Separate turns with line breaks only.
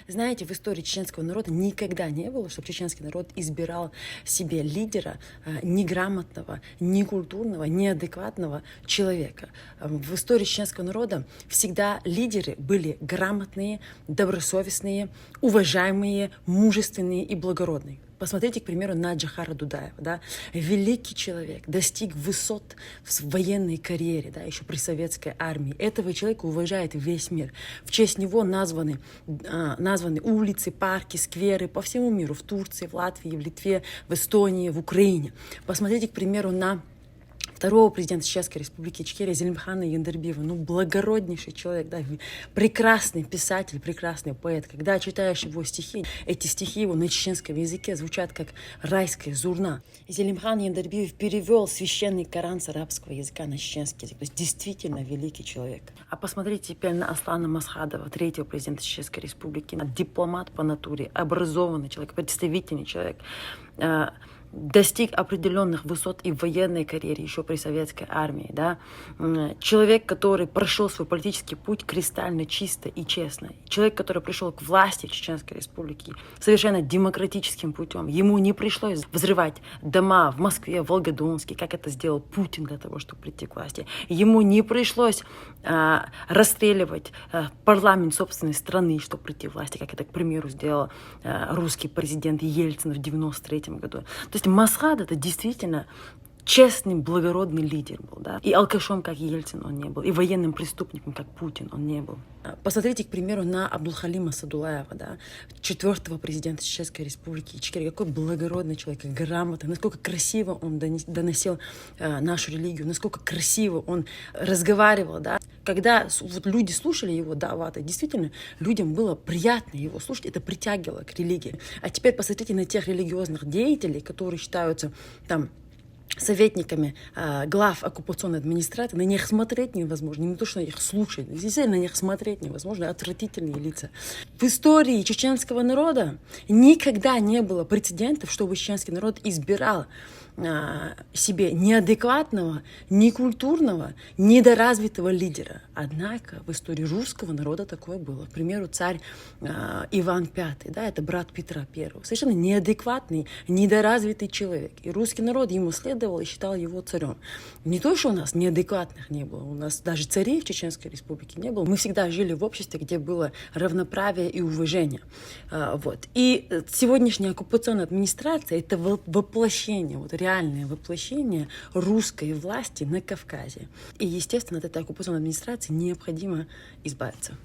Знаете, в истории чеченского народа никогда не было, чтобы чеченский народ избирал себе лидера неграмотного, некультурного, неадекватного человека. В истории чеченского народа всегда лидеры были грамотные, добросовестные, уважаемые, мужественные и благородные. Посмотрите, к примеру, на Джохара Дудаева. Да? Великий человек, достиг высот в военной карьере, да, еще при советской армии. Этого человека уважает весь мир. В честь него названы улицы, парки, скверы по всему миру. В Турции, в Латвии, в Литве, в Эстонии, в Украине. Посмотрите, к примеру, на второго президента Чеченской Республики Ичкерия Зелимхана Яндербиева. Благороднейший человек, да, прекрасный писатель, прекрасный поэт. Когда читаешь его стихи, эти стихи его на чеченском языке звучат как райская зурна. Зелимхан Яндербиев перевел священный Коран с арабского языка на чеченский язык. То есть действительно великий человек. А посмотрите теперь на Аслана Масхадова, третьего президента Чеченской Республики. Дипломат по натуре, образованный человек, представительный человек. Достиг определенных высот и в военной карьере, еще при советской армии. Да? Человек, который прошел свой политический путь кристально чисто и честно. Человек, который пришел к власти Чеченской Республики совершенно демократическим путем. Ему не пришлось взрывать дома в Москве, в Волгодонске, как это сделал Путин для того, чтобы прийти к власти. Ему не пришлось расстреливать парламент собственной страны, чтобы прийти к власти, как это, к примеру, сделал русский президент Ельцин в 1993 году. То есть Масхад — это действительно честный, благородный лидер был, да? И алкашом, как Ельцин, он не был, и военным преступником, как Путин, он не был. Посмотрите, к примеру, на Абдулхалима Садулаева, да? Четвертого президента Чеченской Республики Ичкерия. Какой благородный человек, грамотный, насколько красиво он доносил нашу религию, насколько красиво он разговаривал, да? Когда вот люди слушали его, да, вата, действительно, людям было приятно его слушать, это притягивало к религии. А теперь посмотрите на тех религиозных деятелей, которые считаются там советниками глав оккупационной администрации. На них смотреть невозможно, не то, что на них слушать, действительно на них смотреть невозможно, отвратительные лица. В истории чеченского народа никогда не было прецедентов, чтобы чеченский народ избирал себе неадекватного, некультурного, недоразвитого лидера. Однако в истории русского народа такое было. К примеру, царь Иван V, да, это брат Петра I. Совершенно неадекватный, недоразвитый человек. И русский народ ему следовал и считал его царем. Не то, что у нас неадекватных не было, у нас даже царей в Чеченской Республике не было. Мы всегда жили в обществе, где было равноправие и уважение. Вот. И сегодняшняя оккупационная администрация — это воплощение, вот реальное воплощение русской власти на Кавказе. И, естественно, от этой оккупационной администрации необходимо избавиться.